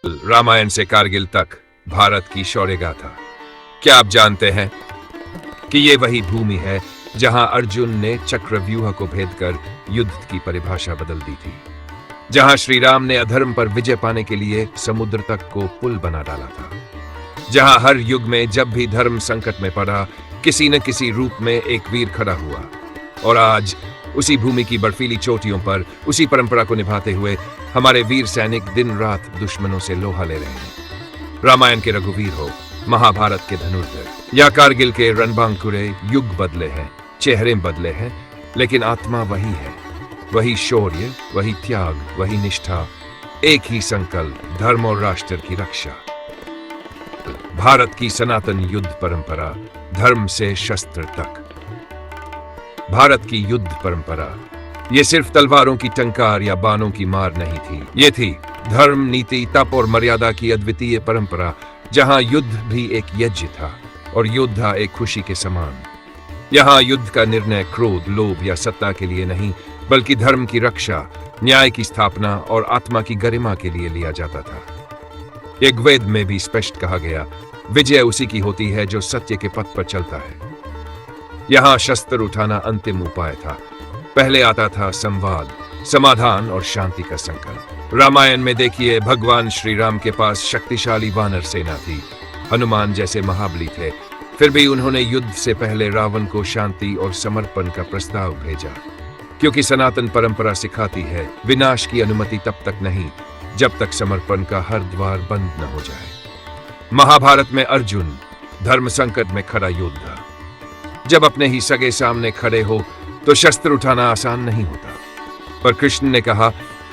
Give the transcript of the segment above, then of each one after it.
रामायण से कारगिल तक भारत की शौर्य गाथा। क्या आप जानते हैं कि ये वही भूमि है जहां अर्जुन ने चक्रव्यूह को भेदकर युद्ध की परिभाषा बदल दी थी, जहां श्री राम ने अधर्म पर विजय पाने के लिए समुद्र तक को पुल बना डाला था, जहां हर युग में जब भी धर्म संकट में पड़ा किसी न किसी रूप में एक वीर खड़ा हुआ। और आज उसी भूमि की बर्फीली चोटियों पर उसी परंपरा को निभाते हुए हमारे वीर सैनिक दिन रात दुश्मनों से लोहा ले रहे हैं। रामायण के रघुवीर हो, महाभारत के धनुर्धर या कारगिल के रणबांकुरे, युग बदले हैं, चेहरे बदले हैं, लेकिन आत्मा वही है। वही शौर्य, वही त्याग, वही निष्ठा, एक ही संकल्प, धर्म और राष्ट्र की रक्षा। भारत की सनातन युद्ध परंपरा, धर्म से शस्त्र तक। भारत की युद्ध परंपरा ये सिर्फ तलवारों की टंकार या बाणों की मार नहीं थी, ये थी धर्म, नीति, तप और मर्यादा की अद्वितीय परंपरा, जहां युद्ध भी एक यज्ञ था और योद्धा एक खुशी के समान। यहां युद्ध का निर्णय क्रोध, लोभ या सत्ता के लिए नहीं, बल्कि धर्म की रक्षा, न्याय की स्थापना और आत्मा की गरिमा के लिए लिया जाता था। एक वेद में भी स्पष्ट कहा गया, विजय उसी की होती है जो सत्य के पथ पर चलता है। यहां शस्त्र उठाना अंतिम उपाय था। पहले आता था संवाद, समाधान और शांति का संकल्प। रामायण में देखिए, भगवान श्री राम के पास शक्तिशाली वानर सेना थी, हनुमान जैसे महाबली थे, फिर भी उन्होंने युद्ध से पहले रावण को शांति और समर्पण का प्रस्ताव भेजा, क्योंकि सनातन परंपरा सिखाती है विनाश की अनुमति तब तक नहीं जब तक समर्पण का हर द्वार बंद न हो जाए। महाभारत में अर्जुन धर्म संकट में खड़ा योद्धा, जब अपने ही सगे सामने खड़े हो तो शस्त्र उठाना आसान नहीं होता, पर कृष्ण ने कहा,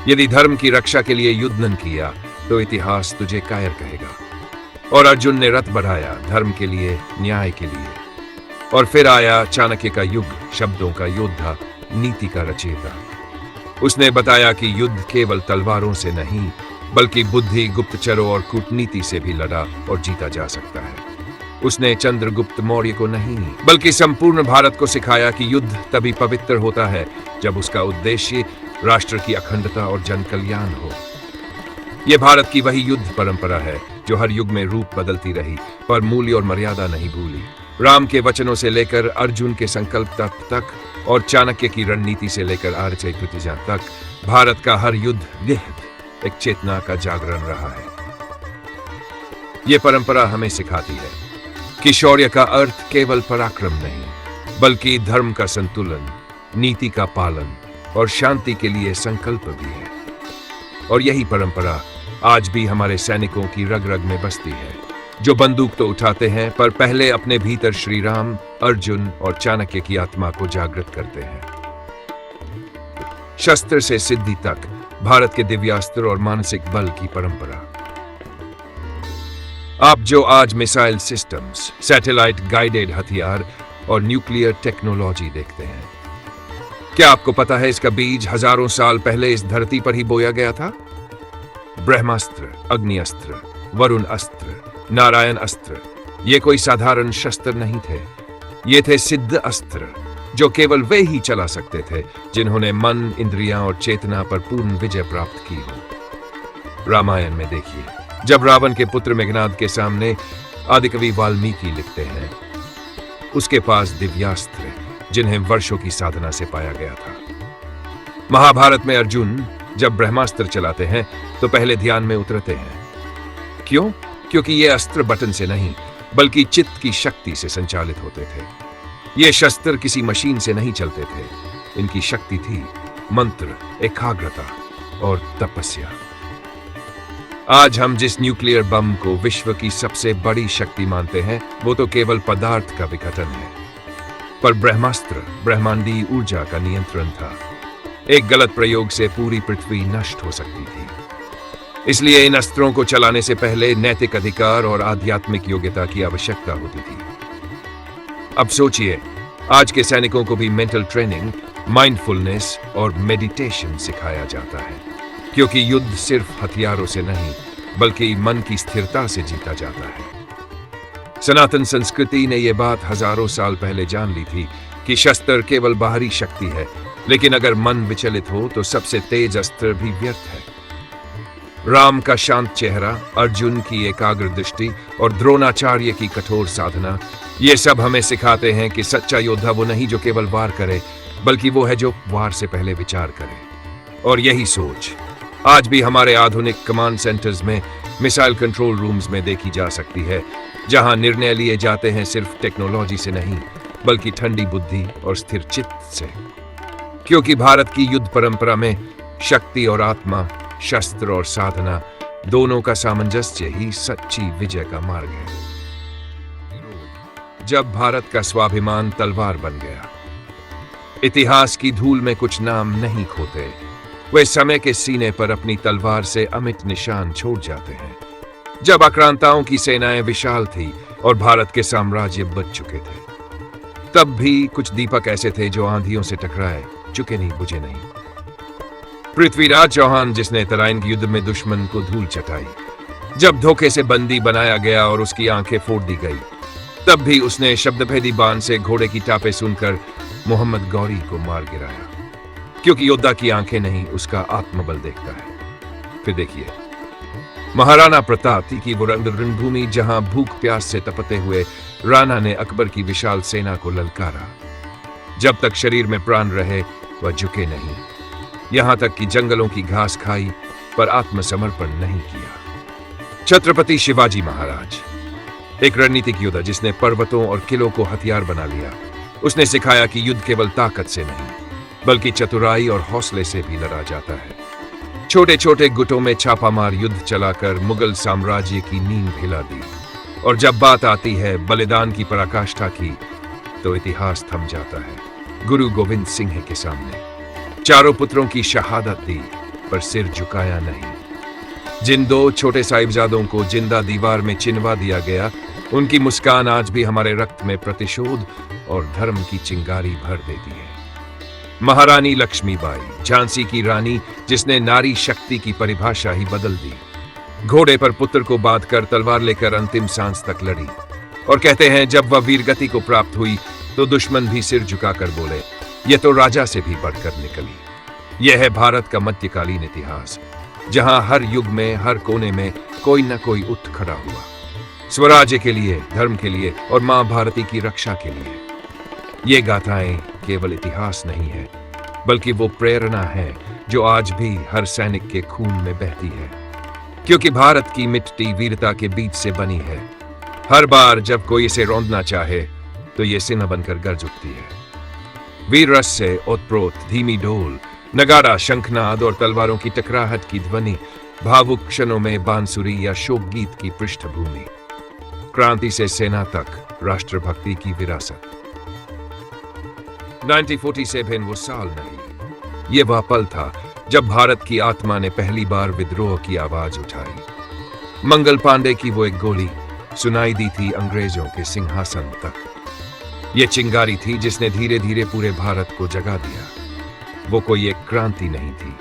यदि धर्म की रक्षा के लिए युद्ध न किया तो इतिहास तुझे कायर कहेगा। और अर्जुन ने रथ बढ़ाया, धर्म के लिए, न्याय के लिए। और फिर आया चाणक्य का युग, शब्दों का योद्धा, नीति का रचयिता। उसने बताया कि युद्ध केवल तलवारों से नहीं, बल्कि बुद्धि, गुप्तचरों और कूटनीति से भी लड़ा और जीता जा सकता है। उसने चंद्रगुप्त मौर्य को नहीं, बल्कि संपूर्ण भारत को सिखाया कि युद्ध तभी पवित्र होता है जब उसका उद्देश्य राष्ट्र की अखंडता और जन कल्याण हो। यह भारत की वही युद्ध परंपरा है जो हर युग में रूप बदलती रही, पर मूल्य और मर्यादा नहीं भूली। राम के वचनों से लेकर अर्जुन के संकल्प तक और चाणक्य की रणनीति से लेकर आर्य प्रतिजा तक, भारत का हर युद्ध निहित एक चेतना का जागरण रहा है। यह परंपरा हमें सिखाती है कि शौर्य का अर्थ केवल पराक्रम नहीं, बल्कि धर्म का संतुलन, नीति का पालन और शांति के लिए संकल्प भी है। और यही परंपरा आज भी हमारे सैनिकों की रग रग में बसती है, जो बंदूक तो उठाते हैं पर पहले अपने भीतर श्री राम, अर्जुन और चाणक्य की आत्मा को जागृत करते हैं। शस्त्र से सिद्धि तक, भारत के दिव्यास्त्र और मानसिक बल की परंपरा। आप जो आज मिसाइल सिस्टम्स, सैटेलाइट गाइडेड हथियार और न्यूक्लियर टेक्नोलॉजी देखते हैं, क्या आपको पता है इसका बीज हजारों साल पहले इस धरती पर ही बोया गया था? ब्रह्मास्त्र, अग्नि अस्त्र, वरुण अस्त्र, नारायण अस्त्र, ये कोई साधारण शस्त्र नहीं थे। ये थे सिद्ध अस्त्र, जो केवल वे ही चला सकते थे जिन्होंने मन, इंद्रियां और चेतना पर पूर्ण विजय प्राप्त की हो। रामायण में देखिए, जब रावण के पुत्र मेघनाद के सामने आदिकवि वाल्मीकि लिखते हैं, उसके पास दिव्यास्त्र जिन्हें वर्षों की साधना से पाया गया था। महाभारत में अर्जुन जब ब्रह्मास्त्र चलाते हैं तो पहले ध्यान में उतरते हैं। क्यों? क्योंकि ये अस्त्र बटन से नहीं, बल्कि चित्त की शक्ति से संचालित होते थे। ये शस्त्र किसी मशीन से नहीं चलते थे, इनकी शक्ति थी मंत्र, एकाग्रता और तपस्या। आज हम जिस न्यूक्लियर बम को विश्व की सबसे बड़ी शक्ति मानते हैं, वो तो केवल पदार्थ का विघटन है, पर ब्रह्मास्त्र ब्रह्मांडीय ऊर्जा का नियंत्रण था। एक गलत प्रयोग से पूरी पृथ्वी नष्ट हो सकती थी। इसलिए इन अस्त्रों को चलाने से पहले नैतिक अधिकार और आध्यात्मिक योग्यता की आवश्यकता होती थी। अब सोचिए, आज के सैनिकों को भी मेंटल ट्रेनिंग, माइंडफुलनेस और मेडिटेशन सिखाया जाता है, क्योंकि युद्ध सिर्फ हथियारों से नहीं, बल्कि मन की स्थिरता से जीता जाता है। सनातन संस्कृति ने यह बात हजारों साल पहले जान ली थी कि शस्त्र केवल बाहरी शक्ति है, लेकिन अगर मन विचलित हो तो सबसे तेज अस्त्र भी व्यर्थ है। राम का शांत चेहरा, अर्जुन की एकाग्र दृष्टि और द्रोणाचार्य की कठोर साधना, ये सब हमें सिखाते हैं कि सच्चा योद्धा वो नहीं जो केवल वार करे, बल्कि वो है जो वार से पहले विचार करे। और यही सोच आज भी हमारे आधुनिक कमांड सेंटर्स में, मिसाइल कंट्रोल रूम्स में देखी जा सकती है, जहां निर्णय लिए जाते हैं सिर्फ टेक्नोलॉजी से नहीं, बल्कि ठंडी बुद्धि और स्थिर चित्त से। क्योंकि भारत की युद्ध परंपरा में शक्ति और आत्मा, शस्त्र और साधना दोनों का सामंजस्य ही सच्ची विजय का मार्ग है। जब भारत का स्वाभिमान तलवार बन गया, इतिहास की धूल में कुछ नाम नहीं खोते, वे समय के सीने पर अपनी तलवार से अमिट निशान छोड़ जाते हैं। जब आक्रांताओं की सेनाएं विशाल थी और भारत के साम्राज्य बच चुके थे, तब भी कुछ दीपक ऐसे थे जो आंधियों से टकराए, चुके नहीं, बुझे नहीं। पृथ्वीराज चौहान, जिसने तराइन युद्ध में दुश्मन को धूल चटाई, जब धोखे से बंदी बनाया गया और उसकी आंखें फोड़ दी गई, तब भी उसने शब्दभेदी बाण से घोड़े की टापें सुनकर मोहम्मद गौरी को मार गिराया। क्योंकि योद्धा की आंखें नहीं, उसका आत्मबल देखता है। फिर देखिए महाराणा प्रताप की वो रणभूमि जहां भूख प्यास से तपते हुए राणा ने अकबर की विशाल सेना को ललकारा। जब तक शरीर में प्राण रहे वह झुके नहीं, यहां तक कि जंगलों की घास खाई पर आत्मसमर्पण नहीं किया। छत्रपति शिवाजी महाराज, एक रणनीतिक योद्धा जिसने पर्वतों और किलों को हथियार बना लिया। उसने सिखाया कि युद्ध केवल ताकत से नहीं, बल्कि चतुराई और हौसले से भी लड़ा जाता है। छोटे छोटे गुटों में छापामार युद्ध चलाकर मुगल साम्राज्य की नींव हिला दी। और जब बात आती है बलिदान की पराकाष्ठा की, तो इतिहास थम जाता है गुरु गोविंद सिंह के सामने। चारों पुत्रों की शहादत दी, पर सिर झुकाया नहीं। जिन दो छोटे साहिबजादों को जिंदा दीवार में चिनवा दिया गया, उनकी मुस्कान आज भी हमारे रक्त में प्रतिशोध और धर्म की चिंगारी भर देती है। महारानी लक्ष्मीबाई, झांसी की रानी, जिसने नारी शक्ति की परिभाषा ही बदल दी। घोड़े पर पुत्र को बांधकर तलवार लेकर अंतिम सांस तक लड़ी। और कहते हैं जब वह वीरगति को प्राप्त हुई तो दुश्मन भी सिर झुकाकर बोले, यह तो राजा से भी बढ़कर निकली। यह है भारत का मध्यकालीन इतिहास, जहां हर युग में, हर कोने में कोई न कोई उठ खड़ा हुआ, स्वराज्य के लिए, धर्म के लिए और मां भारती की रक्षा के लिए। ये गाथाएं केवल इतिहास नहीं है, बल्कि वो प्रेरणा है जो आज भी हर सैनिक के खून में बहती है। क्योंकि भारत की मिट्टी वीरता के बीच से बनी है। हर बार जब कोई इसे रौंदना चाहे तो ये सिन्हा बनकर गरज उठती है। वीर रस से ओतप्रोत धीमी ढोल, नगाड़ा, शंखनाद और तलवारों की टकराहट की ध्वनि, भावुक क्षणों में बांसुरी या शोक गीत की पृष्ठभूमि। क्रांति से सेना तक राष्ट्रभक्ति की विरासत। 1947 वो साल नहीं, ये वह पल था जब भारत की आत्मा ने पहली बार विद्रोह की आवाज उठाई। मंगल पांडे की वो एक गोली सुनाई दी थी अंग्रेजों के सिंहासन तक। ये चिंगारी थी जिसने धीरे धीरे पूरे भारत को जगा दिया। वो कोई एक क्रांति नहीं थी,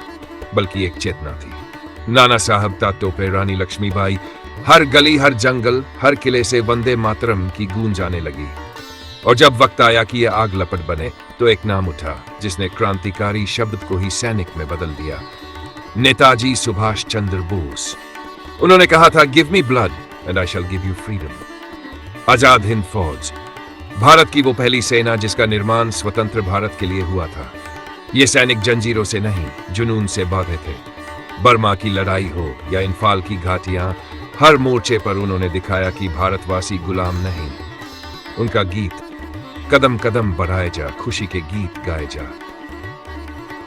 बल्कि एक चेतना थी। नाना साहब तात्या, रानी लक्ष्मीबाई, हर गली, हर जंगल, हर किले से वंदे मातरम की गूंज आने लगी। और जब वक्त आया कि यह आग लपट बने, तो एक नाम उठा जिसने क्रांतिकारी शब्द को ही सैनिक में बदल दिया। नेताजी सुभाष चंद्र बोस। उन्होंने कहा था, give me blood and I shall give you freedom. Azad Hind Fauj, Bharat की वो पहली सेना जिसका निर्माण स्वतंत्र भारत के लिए हुआ था। ये सैनिक जंजीरों से नहीं, जुनून से बांधे थे। बर्मा की लड़ाई हो या इंफाल की घाटियां, हर मोर्चे पर उन्होंने दिखाया कि भारतवासी गुलाम नहीं। उनका गीत, कदम कदम बढ़ाए जा, खुशी के गीत गाए जा,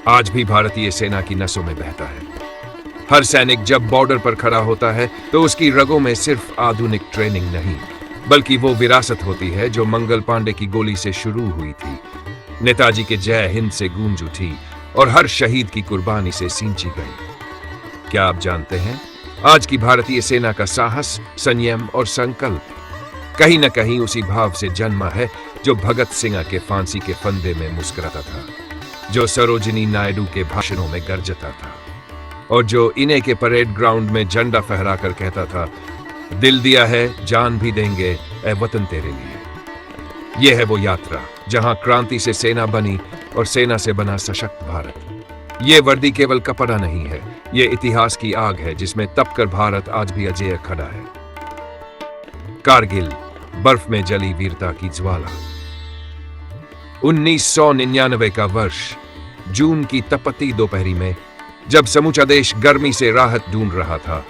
आज भी भारतीय सेना की नसों में बहता है। हर सैनिक जब बॉर्डर पर खड़ा होता है तो उसकी रगों में सिर्फ आधुनिक ट्रेनिंग नहीं, बल्कि वो विरासत होती है जो मंगल पांडे की गोली से शुरू हुई थी, नेताजी के जय हिंद से गूंज उठी और हर शहीद की कुर्बानी से सींची गई। क्या आप जानते हैं, आज की भारतीय सेना का साहस, संयम और संकल्प कहीं न कहीं उसी भाव से जन्मा है जो भगत सिंह के फांसी के फंदे में मुस्कुराता था, जो सरोजिनी नायडू के भाषणों में गरजता था और जो इन्हें के परेड ग्राउंड में झंडा फहराकर कहता था, दिल दिया है जान भी देंगे ए वतन तेरे लिए। यह है वो यात्रा जहां क्रांति से सेना बनी और सेना से बना सशक्त भारत। ये वर्दी केवल कपड़ा नहीं है, ये इतिहास की आग है जिसमें तपकर भारत आज भी अजेय खड़ा है। कारगिल, बर्फ में जली वीरता की ज्वाला। 1999 का वर्ष, जून की तपती दोपहरी में, जब समूचा देश गर्मी से राहत ढूंढ रहा था,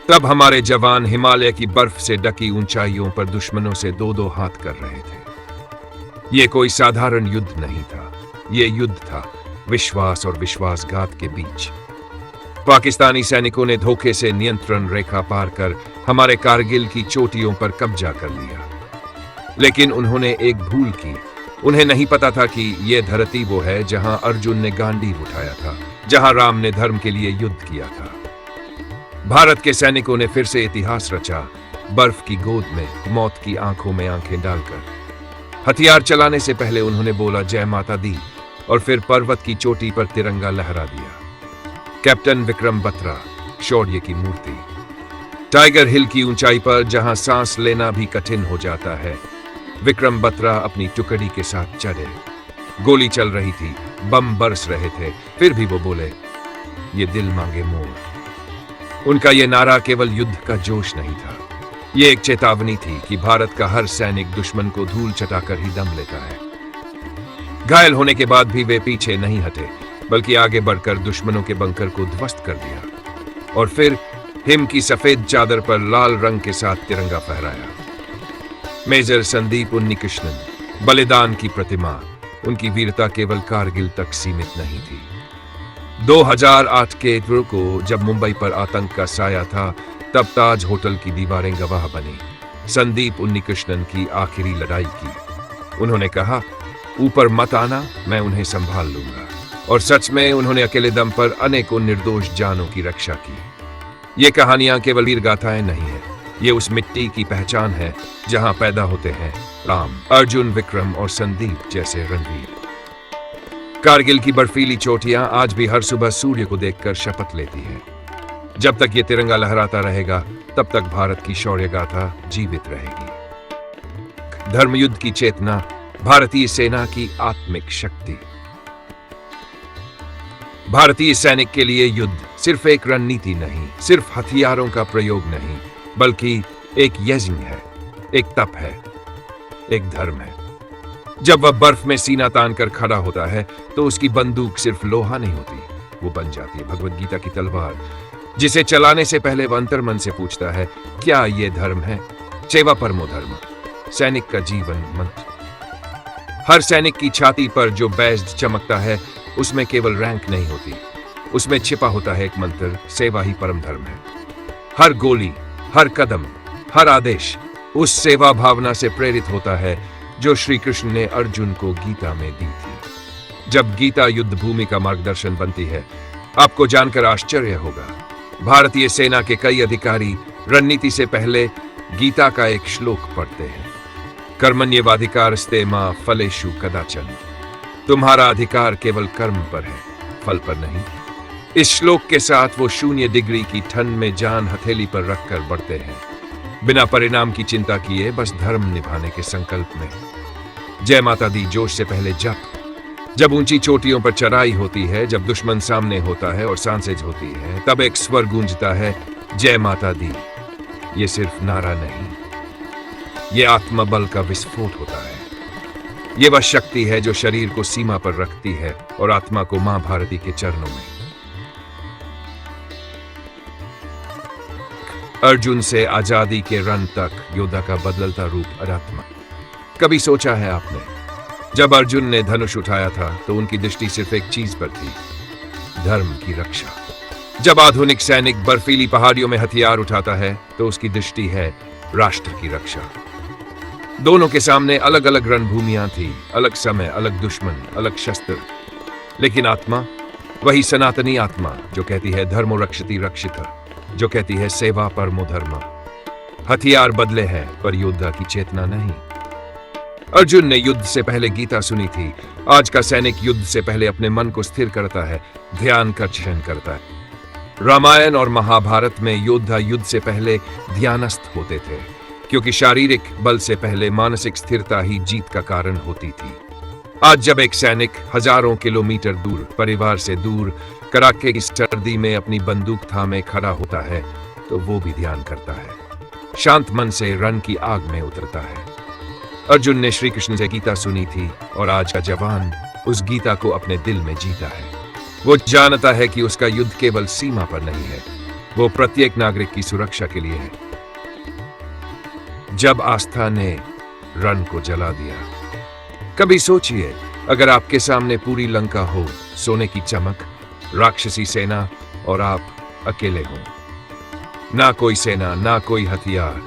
तब हमारे जवान हिमालय की बर्फ से ढकी ऊंचाइयों पर दुश्मनों से दो दो हाथ कर रहे थे। यह कोई साधारण युद्ध नहीं था, यह युद्ध था विश्वास और विश्वासघात के बीच। पाकिस्तानी सैनिकों ने धोखे से नियंत्रण रेखा पार कर हमारे कारगिल की चोटियों पर कब्जा कर लिया। लेकिन उन्होंने एक भूल की। उन्हें नहीं पता था कि यह धरती वो है जहां अर्जुन ने गांडीव उठाया था, जहां राम ने धर्म के लिए युद्ध किया था। भारत के सैनिकों ने फिर से इतिहास रचा, बर्फ की गोद में, मौत की आंखों में आंखें डालकर। हथियार चलाने से पहले उन्होंने बोला जय माता दी, और फिर पर्वत की चोटी पर तिरंगा लहरा दिया। कैप्टन विक्रम बत्रा, शौर्य की मूर्ति। टाइगर हिल की ऊंचाई पर जहां सांस लेना भी कठिन हो जाता है, विक्रम बत्रा अपनी टुकड़ी के साथ चढ़े। गोली चल रही थी, बम बरस रहे थे, फिर भी वो बोले, ये दिल मांगे मोर। उनका ये नारा केवल युद्ध का जोश नहीं था, ये एक चेतावनी थी कि भारत का हर सैनिक दुश्मन को धूल चटाकर ही दम लेता है। घायल होने के बाद भी वे पीछे नहीं हटे, बल्कि आगे बढ़कर दुश्मनों के बंकर को ध्वस्त कर दिया, और फिर हिम की सफेद चादर पर लाल रंग के साथ तिरंगा फहराया। मेजर संदीप उन्नीकृष्णन, बलिदान की प्रतिमा। उनकी वीरता केवल कारगिल तक सीमित नहीं थी। 2008 के अप्रैल को जब मुंबई पर आतंक का साया था, तब ताज होटल की दीवारें गवाह बनी संदीप उन्नीकृष्णन की आखिरी लड़ाई की। उन्होंने कहा, ऊपर मत आना, मैं उन्हें संभाल लूंगा। और सच में उन्होंने अकेले दम पर अनेकों निर्दोष जानों की रक्षा की। ये कहानियां केवल वीर गाथाएं नहीं है, ये उस मिट्टी की पहचान है जहां पैदा होते हैं राम, अर्जुन, विक्रम और संदीप जैसे रणवीर। कारगिल की बर्फीली चोटियां आज भी हर सुबह सूर्य को देखकर शपथ लेती है, जब तक ये तिरंगा लहराता रहेगा तब तक भारत की शौर्य गाथा जीवित रहेगी। धर्मयुद्ध की चेतना, भारतीय सेना की आत्मिक शक्ति। भारतीय सैनिक के लिए युद्ध सिर्फ एक रणनीति नहीं, सिर्फ हथियारों का प्रयोग नहीं, बल्कि एक यज्ञ है, एक तप है, एक धर्म है। जब वह बर्फ में सीना तान कर खड़ा होता है तो उसकी बंदूक सिर्फ लोहा नहीं होती, वो बन जाती है भगवद गीता की तलवार, जिसे चलाने से पहले वह अंतर्मन से पूछता है, क्या ये धर्म है? सेवा परमो धर्म, सैनिक का जीवन मंत्र। हर सैनिक की छाती पर जो बैज चमकता है, उसमें केवल रैंक नहीं होती, उसमें छिपा होता है एक मंत्र, सेवा ही परम धर्म है। हर गोली, हर कदम, हर आदेश उस सेवा भावना से प्रेरित होता है जो श्री कृष्ण ने अर्जुन को गीता में दी थी। जब गीता युद्ध भूमि का मार्गदर्शन बनती है, आपको जानकर आश्चर्य होगा, भारतीय सेना के कई अधिकारी रणनीति से पहले गीता का एक श्लोक पढ़ते हैं, कर्मण्येवाधिकारस्ते मा फलेषु कदाचन। तुम्हारा अधिकार केवल कर्म पर है, फल पर नहीं। इस श्लोक के साथ वो 0 डिग्री की ठंड में जान हथेली पर रखकर बढ़ते हैं, बिना परिणाम की चिंता किए, बस धर्म निभाने के संकल्प में। जय माता दी जोश से पहले जप। जब ऊंची चोटियों पर चढ़ाई होती है, जब दुश्मन सामने होता है और सांसेज होती है, तब एक स्वर गूंजता है, जय माता दी। ये सिर्फ नारा नहीं, ये आत्मबल का विस्फोट होता है। ये वह शक्ति है जो शरीर को सीमा पर रखती है और आत्मा को मां भारती के चरणों में। अर्जुन से आजादी के रण तक योद्धा का बदलता रूप अरात्मा। कभी सोचा है आपने, जब अर्जुन ने धनुष उठाया था तो उनकी दृष्टि सिर्फ एक चीज पर थी, धर्म की रक्षा। जब आधुनिक सैनिक बर्फीली पहाड़ियों में हथियार उठाता है तो उसकी दृष्टि है राष्ट्र की रक्षा। दोनों के सामने अलग अलग रणभूमियां थी, अलग समय, अलग दुश्मन, अलग शस्त्र, लेकिन आत्मा वही सनातनी आत्मा जो कहती है धर्मो रक्षति रक्षिता, जो कहती है सेवा परमो धर्म। हथियार बदले हैं पर योद्धा की चेतना नहीं। अर्जुन ने युद्ध से पहले गीता सुनी थी, आज का सैनिक युद्ध से पहले अपने मन को स्थिर करता है, ध्यान का चयन करता है। रामायण और महाभारत में योद्धा युद्ध से पहले ध्यानस्थ होते थे, क्योंकि शारीरिक बल से पहले मानसिक स्थिरता ही जीत का कारण होती थी। आज जब एक सैनिक हजारों किलोमीटर दूर, परिवार से दूर, कड़ाके की सर्दी में अपनी बंदूक थामे खड़ा होता है तो वो भी ध्यान करता है, शांत मन से रण की आग में उतरता है। अर्जुन ने श्री कृष्ण से गीता सुनी थी और आज का जवान उस गीता को अपने दिल में जीता है। वो जानता है कि उसका युद्ध केवल सीमा पर नहीं है, वो प्रत्येक नागरिक की सुरक्षा के लिए है। जब आस्था ने रण को जला दिया, कभी सोचिए अगर आपके सामने पूरी लंका हो, सोने की चमक, राक्षसी सेना और आप अकेले हो, ना कोई सेना, ना कोई हथियार,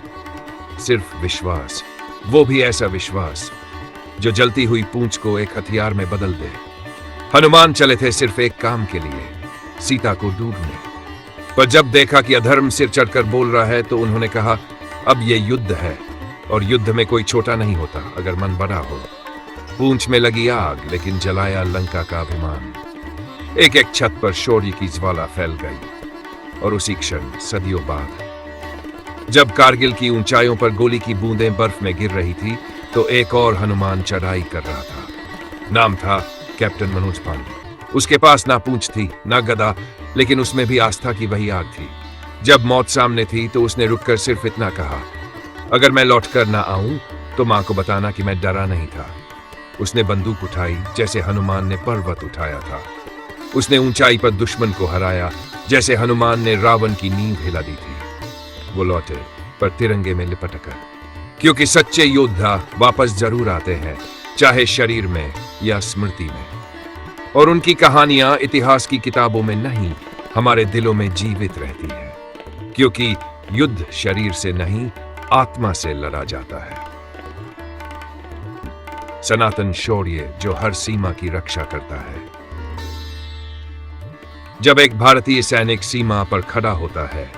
सिर्फ विश्वास, वो भी ऐसा विश्वास जो जलती हुई पूंछ को एक हथियार में बदल दे। हनुमान चले थे सिर्फ एक काम के लिए, सीता को ढूंढने, पर जब देखा कि अधर्म सिर चढ़कर बोल रहा है तो उन्होंने कहा अब ये युद्ध है और युद्ध में कोई छोटा नहीं होता अगर मन बड़ा हो। पूंछ में लगी आग लेकिन जलाया लंका का अभिमान। एक एक छत पर शौर्य की ज्वाला फैल गई और उसी क्षण सदियों बाद जब कारगिल की ऊंचाइयों पर गोली की बूंदें बर्फ में गिर रही थी तो एक और हनुमान चढ़ाई कर रहा था। नाम था कैप्टन मनोज पांडे। उसके पास ना पूंछ थी ना गदा, लेकिन उसमें भी आस्था की वही आग थी। जब मौत सामने थी तो उसने रुककर सिर्फ इतना कहा, अगर मैं लौटकर ना आऊं तो मां को बताना कि मैं डरा नहीं था। उसने बंदूक उठाई जैसे हनुमान ने पर्वत उठाया था। उसने ऊंचाई पर दुश्मन को हराया जैसे हनुमान ने रावण की नींव हिला दी थी। वो लौटे पर तिरंगे में लिपट कर, क्योंकि सच्चे योद्धा वापस जरूर आते हैं, चाहे शरीर में या स्मृति में। और उनकी कहानियां इतिहास की किताबों में नहीं, हमारे दिलों में जीवित रहती है, क्योंकि युद्ध शरीर से नहीं आत्मा से लड़ा जाता है। सनातन शौर्य जो हर सीमा की रक्षा करता है। जब एक भारतीय सैनिक सीमा पर खड़ा होता है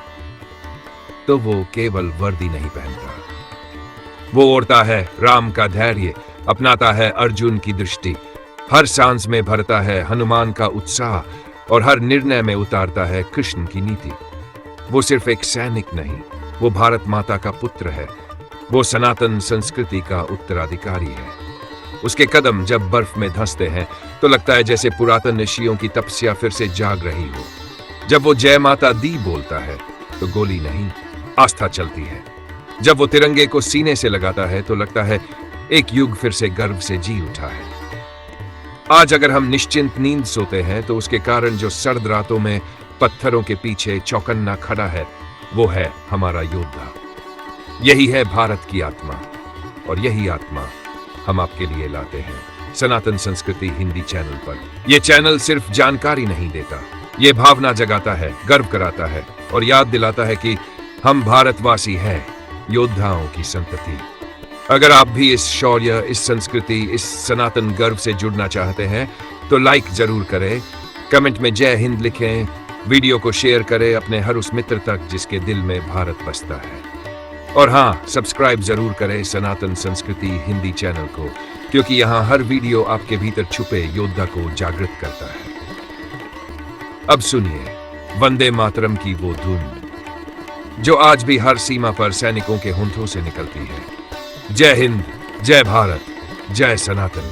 तो वो केवल वर्दी नहीं पहनता, वो ओढ़ता है राम का धैर्य, अपनाता है अर्जुन की दृष्टि, हर सांस में भरता है हनुमान का उत्साह और हर निर्णय में उतारता है कृष्ण की नीति। वो सिर्फ एक सैनिक नहीं, वो भारत माता का पुत्र है, वो सनातन संस्कृति का उत्तराधिकारी है। उसके कदम जब बर्फ में धंसते हैं तो लगता है जैसे पुरातन ऋषियों की तपस्या फिर से जाग रही हो। जब वो जय माता दी बोलता है तो गोली नहीं, आस्था चलती है। जब वो तिरंगे को सीने से लगाता है तो लगता है एक युग फिर से गर्व से जी उठा है। आज अगर हम निश्चिंत नींद सोते हैं तो उसके कारण जो सर्द रातों में पत्थरों के पीछे चौकन्ना खड़ा है, वो है हमारा योद्धा। यही है भारत की आत्मा और यही आत्मा हम आपके लिए लाते हैं सनातन संस्कृति हिंदी चैनल पर। यह चैनल सिर्फ जानकारी नहीं देता, ये भावना जगाता है, गर्व कराता है और याद दिलाता है कि हम भारतवासी हैं, योद्धाओं की संतति। अगर आप भी इस शौर्य, इस संस्कृति, इस सनातन गर्व से जुड़ना चाहते हैं तो लाइक जरूर करें, कमेंट में जय हिंद लिखें, वीडियो को शेयर करें अपने हर उस मित्र तक जिसके दिल में भारत बसता है। और हाँ, सब्सक्राइब जरूर करें सनातन संस्कृति हिंदी चैनल को, क्योंकि यहाँ हर वीडियो आपके भीतर छुपे योद्धा को जागृत करता है। अब सुनिए वंदे मातरम की वो धुन जो आज भी हर सीमा पर सैनिकों के होंठों से निकलती है। जय हिंद, जय भारत, जय सनातन।